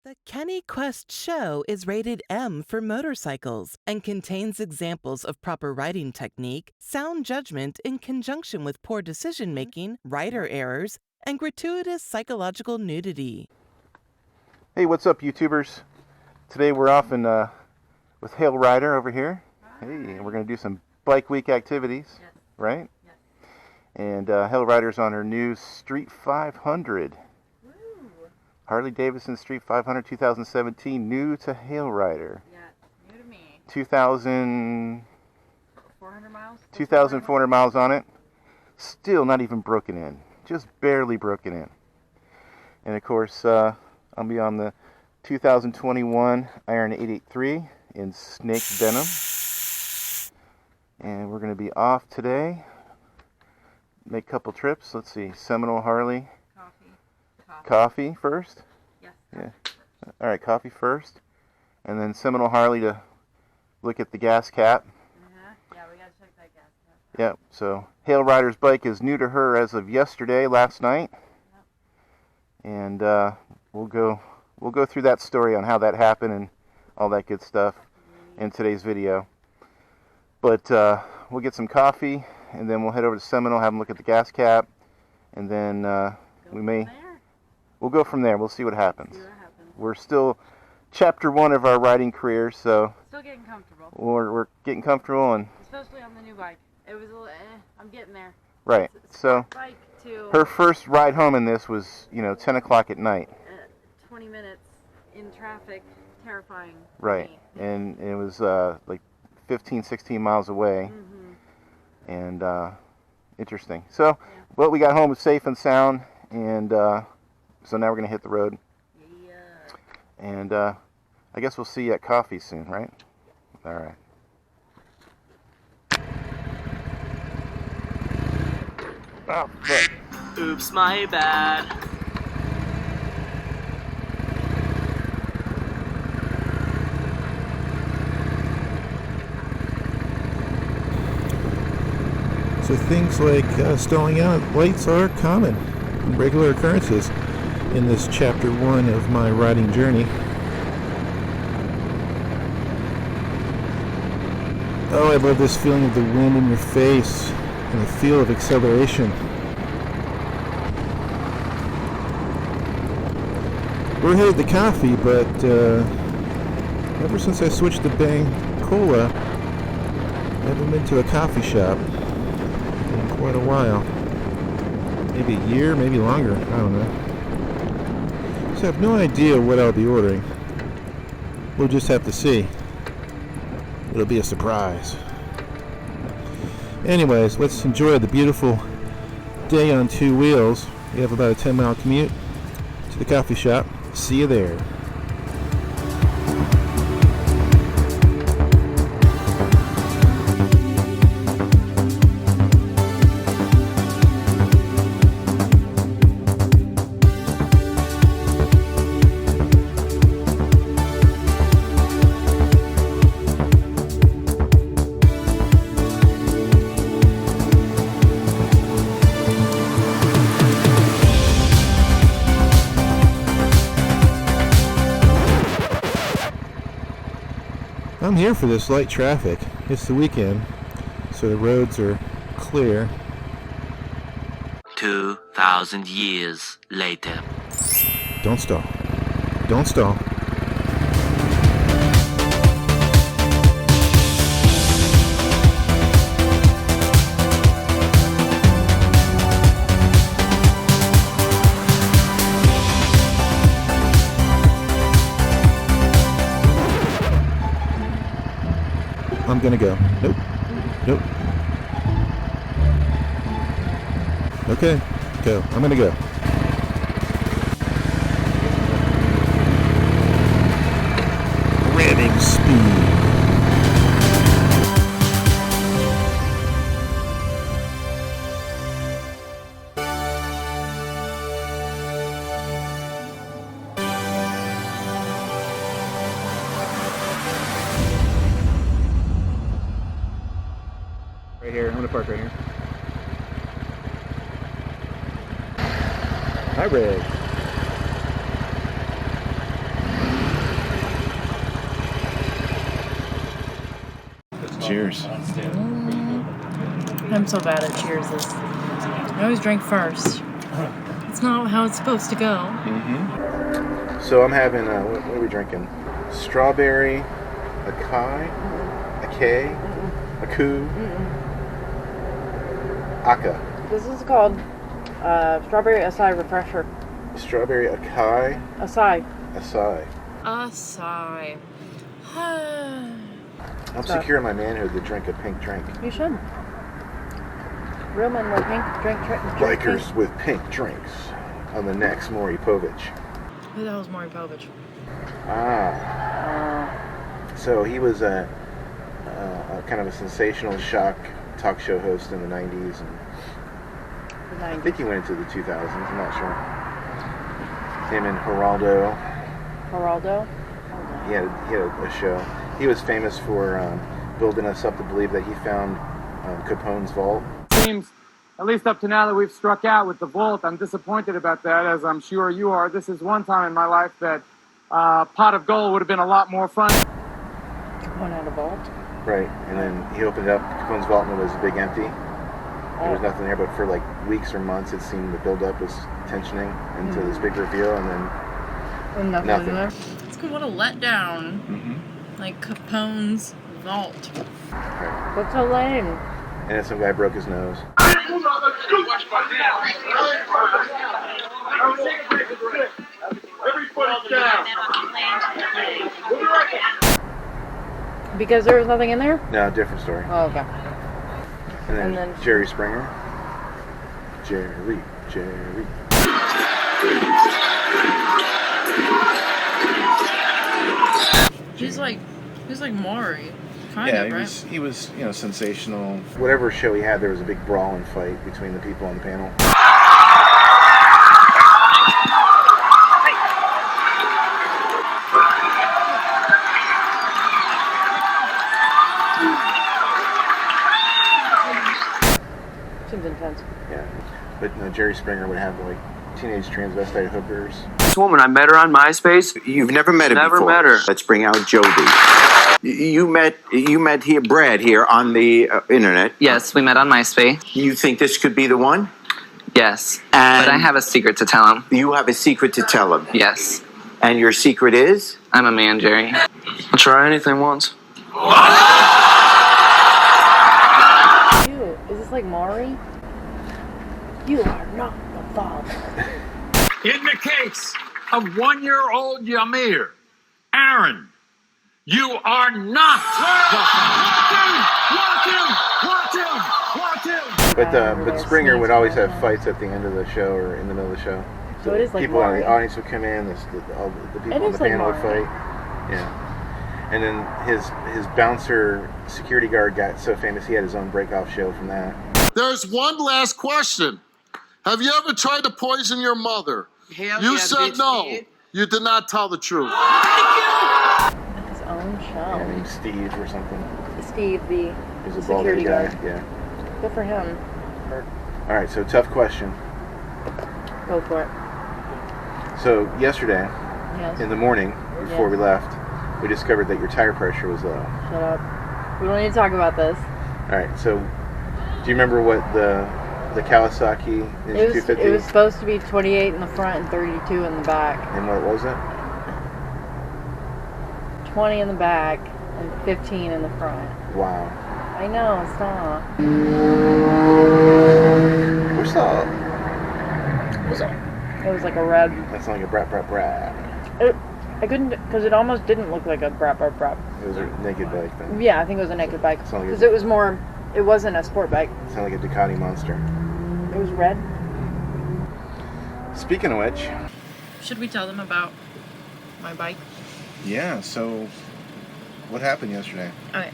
The Kenny Quest Show is rated M for motorcycles and contains examples of proper riding technique, sound judgment in conjunction with poor decision-making, rider errors, and gratuitous psychological nudity. Hey, what's up, YouTubers? Today we're off in with Hale Rider over here. Hey, and we're going to do some bike week activities, right? Yes. And Hale Rider's on her new Street 500. Harley Davidson Street 500 2017, new to Hale Rider. Yeah, new to me. 2,400 miles? 2,400 miles on it. Still not even broken in. Just barely broken in. And of course, I'll be on the 2021 Iron 883 in snake denim. And we're going to be off today. Make a couple trips. Let's see, Seminole, Harley. Coffee first? Yes. Yeah. Alright, coffee first. And then Seminole, Harley to look at the gas cap. Yeah, we gotta check that gas cap. Yep, so Hale Rider's bike is new to her as of yesterday, last night. Yep. And we'll go through that story on how that happened and all that good stuff in today's video. But we'll get some coffee and then we'll head over to Seminole, have them look at the gas cap, and then we'll go from there. We'll see what happens. We're still chapter 1 of our riding career, so still getting comfortable. We're getting comfortable, and especially on the new bike. It was a little, I'm getting there. Right. So bike to her first ride home in this was, 10 o'clock at night. 20 minutes in traffic, terrifying. Right. And it was like 15, 16 miles away. And interesting. So, well, we got home safe and sound, and so now we're going to hit the road. Yeah. And I guess we'll see you at coffee soon, right? All right. Oh, fuck. Oops, my bad. So things like stalling out lights are common and regular occurrences in this chapter 1 of my riding journey. Oh, I love this feeling of the wind in your face and the feel of acceleration. We're headed to coffee, but ever since I switched to Bang Cola, I haven't been to a coffee shop in quite a while. Maybe a year, maybe longer, I don't know. So I have no idea what I'll be ordering. We'll just have to see. It'll be a surprise. Anyways, let's enjoy the beautiful day on two wheels. We have about a 10-mile commute to the coffee shop. See you there. I'm here for this light traffic. It's the weekend, so the roads are clear. 2,000 years later. Don't stall. Don't stall. I'm gonna go. Nope. Nope. Okay, go. I'm gonna go. Ramming speed. Right here. I'm going to park right here. Hi, Red. Cheers. I'm so bad at cheerses. I always drink first. It's not how it's supposed to go. Mm-hmm. So I'm having, what are we drinking? Strawberry, acai, aka. This is called strawberry acai refresher. Strawberry acai. Acai. Acai. I'm secure in my manhood to drink a pink drink. You should. Real men wear pink. Drink Bikers pink. with pink drinks on the next Maury Povich. Who the hell is Maury Povich? So he was a kind of a sensational shock talk show host in the 90s, and I think he went into the 2000s. I'm not sure. Him and Geraldo. He had a show. He was famous for building us up to believe that he found Capone's vault. Seems, at least up to now that we've struck out with the vault, I'm disappointed about that, as I'm sure you are. This is one time in my life that pot of gold would have been a lot more fun. Capone had a vault. Right, and then he opened it up, Capone's vault, and it was big empty. There was nothing there, but for like weeks or months, it seemed the build-up was tensioning into this big reveal, and then nothing. It's good. What a letdown. Like Capone's vault. Right. What's so lame? And then some guy broke his nose. Because there was nothing in there? No, different story. Oh, okay. And then Jerry Springer. Jerry. He's like Maury. Kind of, right? He was, sensational. Whatever show he had, there was a big brawl and fight between the people on the panel. Seems intense. Yeah. But Jerry Springer would have like teenage transvestite hookers. This woman, I met her on MySpace. You've never met her before. Never met her. Let's bring out Jody. You met here, Brad, here on the internet. Yes, we met on MySpace. You think this could be the one? Yes. And but I have a secret to tell him. You have a secret to tell him. Yes. And your secret is? I'm a man, Jerry. I'll try anything once. Ew, is this like Maury? You are not the father. In the case of 1-year-old Yamir, Aaron, you are not the father. Watch him! But Springer would always have fights at the end of the show or in the middle of the show. So it is like people Maury. in the audience would come in, all the people on the like panel would Maury. fight. Yeah. And then his bouncer security guard got so famous he had his own break-off show from that. There's one last question. Have you ever tried to poison your mother? You said no. You did not tell the truth. His own show. Yeah, named Steve or something. Steve, the He's a bald security guy. guard. Yeah. Good for him. All right, so tough question. Go for it. So yesterday, Yes. in the morning, before Yes. we left, we discovered that your tire pressure was low. Shut up. We don't need to talk about this. All right, so do you remember what the Kawasaki Ninja 250? It was supposed to be 28 in the front and 32 in the back. And what was it? 20 in the back and 15 in the front. Wow. I know, stop. What's up? It was like a red. That's like a brat. I couldn't, because it almost didn't look like a brat. It was a naked bike then. Yeah, I think it was a naked bike. Sound like Because it was more, it wasn't a sport bike. It sounded like a Ducati Monster. It was red. Speaking of which. Should we tell them about my bike? Yeah, so what happened yesterday? Okay.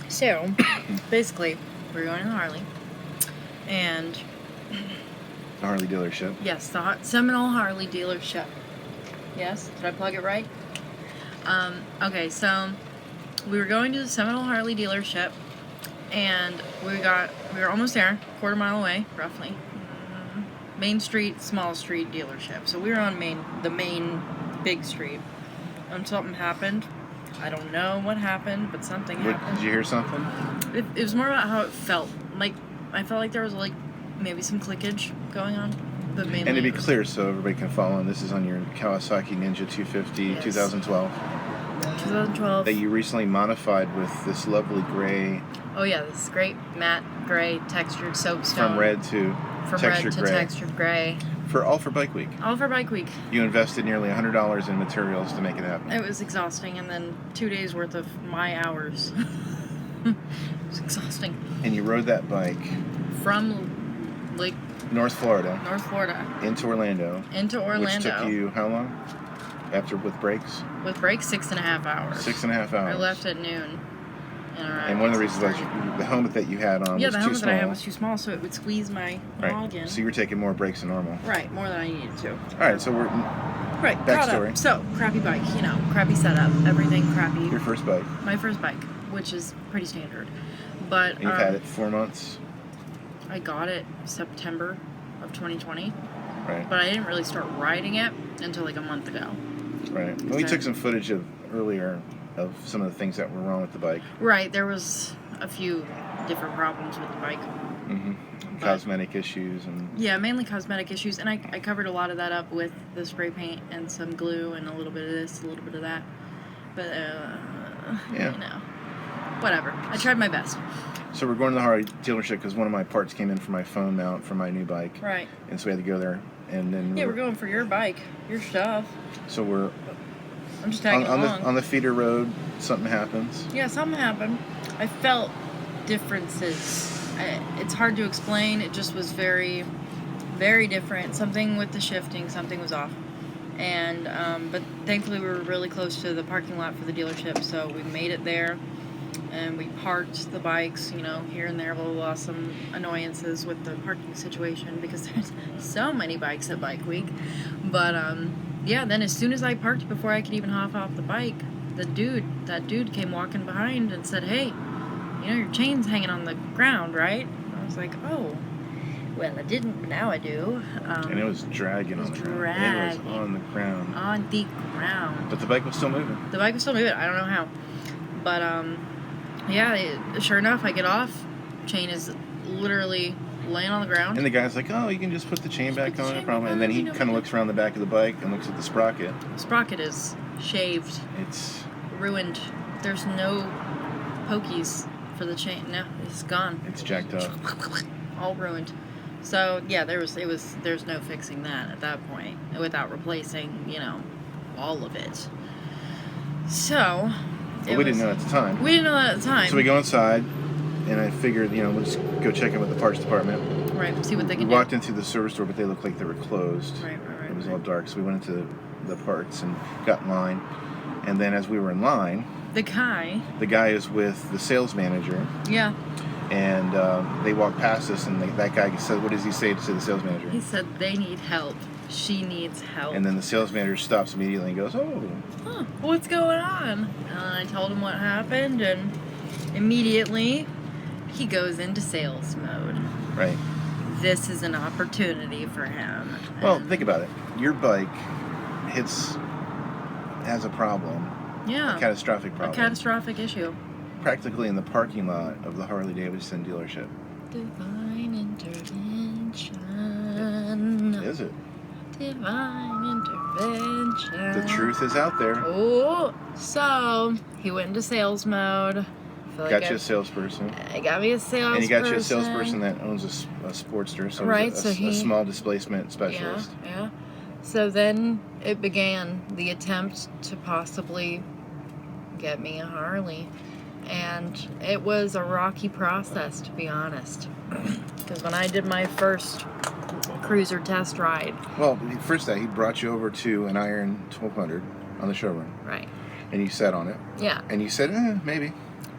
So, basically, we were going to the Harley. And, The Harley dealership. yes, the Seminole Harley dealership. Yes? Did I plug it right? Okay, so we were going to the Seminole Harley dealership. And we were almost there, quarter mile away, roughly. Main Street, small street dealership. So we were on the main big street. And something happened. I don't know what happened, but something happened. Did you hear something? It was more about how it felt. Like, I felt like there was, like, maybe some clickage going on. But mainly And to be clear, so everybody can follow, and this is on your Kawasaki Ninja 250 Yes. 2012. 2012. That you recently modified with this lovely gray. Oh yeah, this is great matte gray textured soapstone. From red to textured gray. Textured gray. All for Bike Week. All for Bike Week. You invested nearly $100 in materials to make it happen. It was exhausting, and then 2 days worth of my hours. It was exhausting. And you rode that bike From, like, North Florida into Orlando. Which took you how long? After with breaks? With breaks, 6.5 hours. 6.5 hours. I left at noon. And one of the reasons was the helmet that you had on was too small. Yeah, the helmet that I had was too small, so it would squeeze my log in. So you were taking more breaks than normal. Right, more than I needed to. All right, so we're backstory. So, crappy bike, you know, crappy setup, everything crappy. Your first bike. My first bike, which is pretty standard. But and you've had it 4 months? I got it September of 2020. Right. But I didn't really start riding it until like a month ago. Right. Well, we took some footage earlier of some of the things that were wrong with the bike. Right. There was a few different problems with the bike. Cosmetic issues and... Yeah, mainly cosmetic issues. And I covered a lot of that up with the spray paint and some glue and a little bit of this, a little bit of that. But, you know, whatever. I tried my best. So we're going to the Harley dealership because one of my parts came in for my phone mount for my new bike. Right. And so we had to go there. And then we're going for your bike, your stuff. So we're... I'm just tagging along. On the feeder road, something happens. Yeah, something happened. I felt differences. It's hard to explain. It just was very, very different. Something with the shifting, something was off. And, but thankfully we were really close to the parking lot for the dealership, so we made it there. And we parked the bikes, you know, here and there, blah, blah, blah, some annoyances with the parking situation because there's so many bikes at Bike Week. But, yeah, then as soon as I parked, before I could even hop off the bike, that dude came walking behind and said, hey, you know, your chain's hanging on the ground, right? And I was like, oh, well, I didn't, but now I do. And it was dragging on the ground. It was on the ground. On the ground. But the bike was still moving. The bike was still moving. I don't know how. But, yeah, sure enough, I get off. Chain is literally laying on the ground. And the guy's like, oh, you can just put the chain back on, no problem. And then he kind of looks around the back of the bike and looks at the sprocket. The sprocket is shaved. It's ruined. There's no pokies for the chain. No, it's gone. It's jacked up. All ruined. So, yeah, there's no fixing that at that point without replacing, you know, all of it. So... Well, we didn't know at the time. We didn't know that at the time. So we go inside, and I figured, you know, we'll just go check in with the parts department. Right, see what they can do. We walked into the service store, but they looked like they were closed. Right. It was all dark, so we went into the parts and got in line. And then as we were in line... The guy is with the sales manager. Yeah. And they walked past us, and that guy said, what does he say to the sales manager? He said, they need help. She needs help. And then the sales manager stops immediately and goes, oh. Huh, what's going on? And I told him what happened, and immediately he goes into sales mode. Right. This is an opportunity for him. Well, think about it. Your bike has a problem. Yeah. A catastrophic problem. A catastrophic issue. Practically in the parking lot of the Harley Davidson dealership. Divine intervention. Is it? Divine intervention. The truth is out there. Oh, so he went into sales mode. Got you a salesperson. I got me a salesperson. And you got you a salesperson that owns a Sportster, so right, a small displacement specialist. Yeah. So then it began the attempt to possibly get me a Harley. And it was a rocky process, to be honest. Because when I did my first cruiser test ride. Well, first he brought you over to an Iron 1200 on the showroom. Right. And you sat on it. Yeah. And you said, maybe.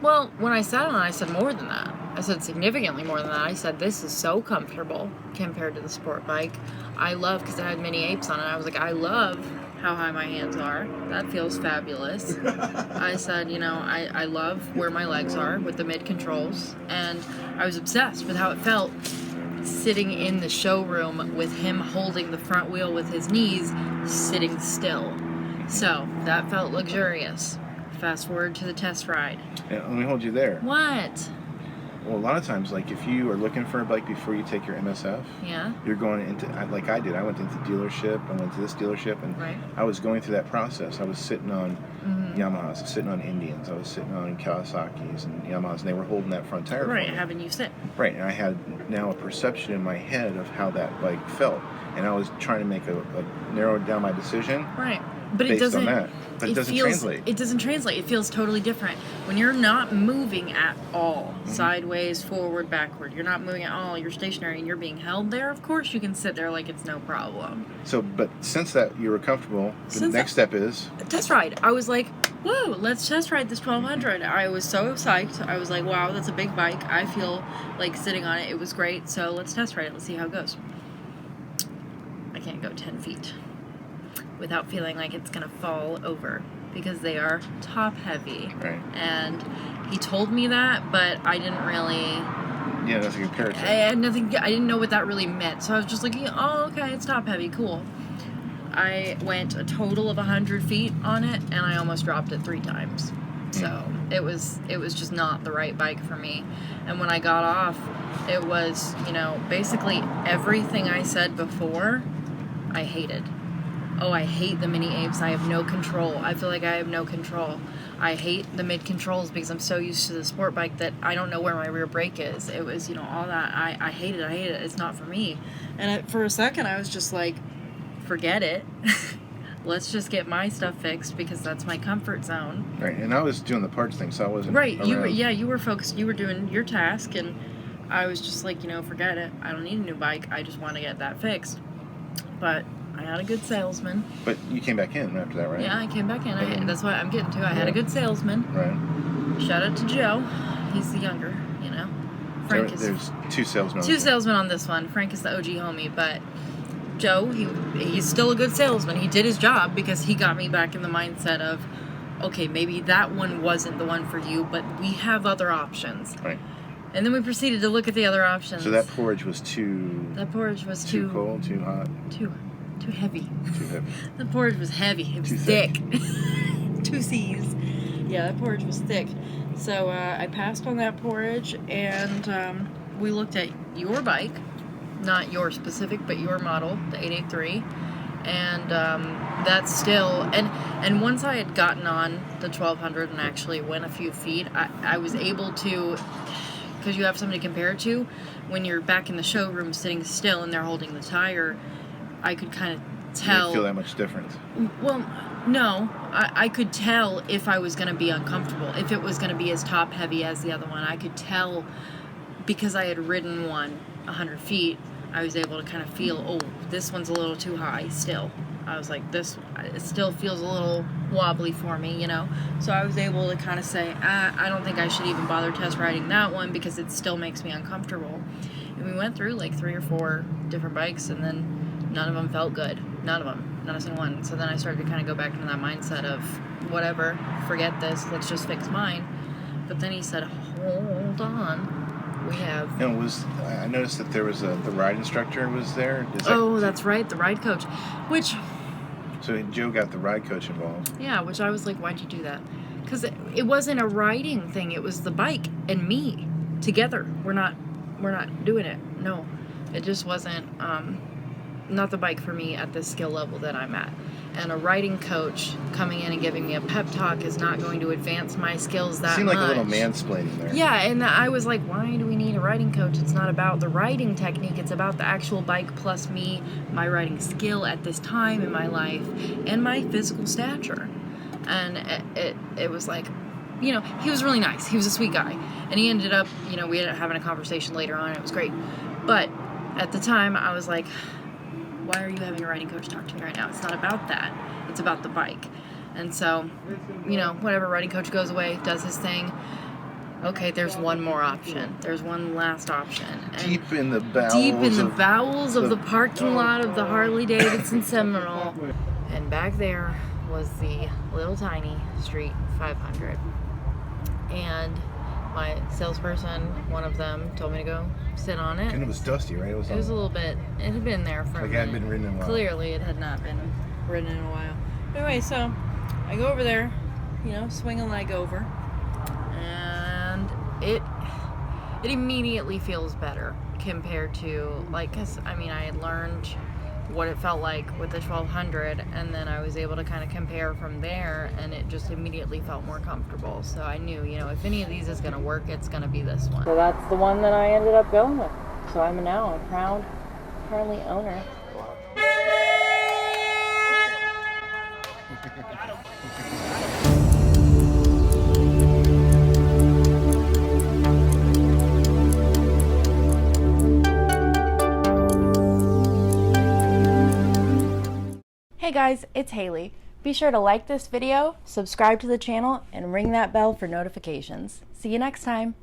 Well, when I sat on it, I said more than that. I said significantly more than that. I said, this is so comfortable compared to the sport bike. I love, because it had mini apes on it, I was like, I love how high my hands are. That feels fabulous. I said, you know, I love where my legs are with the mid controls. And I was obsessed with how it felt sitting in the showroom with him holding the front wheel with his knees sitting still. So that felt luxurious. fast forward to the test ride. Yeah, let me hold you there. What? Well, a lot of times, like if you are looking for a bike before you take your MSF, Yeah. you're going into, like I did. I went into dealership. I went to this dealership, and Right. I was going through that process. I was sitting on Yamahas, I was sitting on Indians, I was sitting on Kawasaki's and Yamahas, and they were holding that front tire. Right, for me. having you sit. Right, and I had now a perception in my head of how that bike felt, and I was trying to make a narrow down my decision. Right. But based it doesn't. on that. But it doesn't translate. It doesn't translate. It feels totally different when you're not moving at all, sideways, forward, backward. You're not moving at all. You're stationary and you're being held there. Of course, you can sit there like it's no problem. So, but since that you were comfortable, the next step is test ride. I was like, whoa, let's test ride this 1200. I was so psyched. I was like, wow, that's a big bike. I feel like sitting on it. It was great. So let's test ride it. Let's see how it goes. I can't go 10 feet without feeling like it's gonna fall over because they are top heavy. Right. And he told me that, but I didn't really. Yeah, that's a comparison. I had nothing. I didn't know what that really meant, so I was just like, oh, okay, it's top heavy, cool. I went a total of 100 feet on it, and I almost dropped it 3 times. So it was just not the right bike for me. And when I got off, it was, you know, basically everything I said before, I hated. Oh, I hate the mini apes. I have no control. I feel like I have no control. I hate the mid controls because I'm so used to the sport bike that I don't know where my rear brake is. It was, you know, all that. I hate it. I hate it. It's not for me. And for a second, I was just like, forget it. Let's just get my stuff fixed because that's my comfort zone. Right, and I was doing the parts thing, so I wasn't right. around. You were focused. You were doing your task, and I was just like, you know, forget it. I don't need a new bike. I just want to get that fixed. But I had a good salesman. But you came back in after that, right? Yeah, I came back in. That's what I'm getting to. I had a good salesman. Right. Shout out to Joe. He's the younger, you know. Frank There's 2 salesmen. 2 salesmen on this one. Frank is the OG homie, but Joe, he's still a good salesman. He did his job because he got me back in the mindset of, okay, maybe that one wasn't the one for you, but we have other options. Right. And then we proceeded to look at the other options. So that porridge was too... That porridge was too cold, too hot? Too heavy. Too heavy. The porridge was heavy. It was thick. 2 C's. Yeah, that porridge was thick. So I passed on that porridge, and we looked at your bike, not your specific, but your model, the 883, and that's still, and once I had gotten on the 1200 and actually went a few feet, I was able to, because you have something to compare it to, when you're back in the showroom sitting still and they're holding the tire, I could kind of tell. You didn't feel that much difference? Well, no. I could tell if I was going to be uncomfortable, if it was going to be as top heavy as the other one. I could tell because I had ridden one 100 feet, I was able to kind of feel, oh, this one's a little too high still. I was like, it still feels a little wobbly for me, you know? So I was able to kind of say, I don't think I should even bother test riding that one because it still makes me uncomfortable. And we went through like 3 or 4 different bikes, and then none of them felt good. None of them. Not a single one. So then I started to kind of go back into that mindset of, whatever, forget this, let's just fix mine. But then he said, hold on. We have... And I noticed that there was the ride instructor was there. That's right, the ride coach. Which... So Joe got the ride coach involved. Yeah, which I was like, why'd you do that? Because it wasn't a riding thing. It was the bike and me together. We're not doing it. No, it just wasn't... not the bike for me at the skill level that I'm at. And a riding coach coming in and giving me a pep talk is not going to advance my skills that much. It seemed like a little mansplaining there. Yeah, and I was like, why do we need a riding coach? It's not about the riding technique, it's about the actual bike plus me, my riding skill at this time in my life, and my physical stature. And it was like, you know, he was really nice. He was a sweet guy. And he ended up, you know, we ended up having a conversation later on, and it was great. But at the time, I was like, why are you having a riding coach talk to me right now? It's not about that. It's about the bike. And so, you know, whatever, riding coach goes away, does his thing. Okay, there's one more option. There's one last option. And deep in the bowels of the parking lot of the Harley Davidson Seminole. And back there was the little tiny Street 500. And my salesperson, one of them, told me to go sit on it. And it was dusty, right? It was a little bit. It had been there for a minute. Like it hadn't been ridden in a while. Clearly, it had not been ridden in a while. Anyway, so I go over there, you know, swing a leg over, and it immediately feels better compared to, like, cause I mean, I had learned what it felt like with the 1200, and then I was able to kind of compare from there, and it just immediately felt more comfortable. So I knew, you know, if any of these is gonna work, it's gonna be this one. So that's the one that I ended up going with. So I'm now a proud Harley owner. Hey guys, it's Haley. Be sure to like this video, subscribe to the channel, and ring that bell for notifications. See you next time.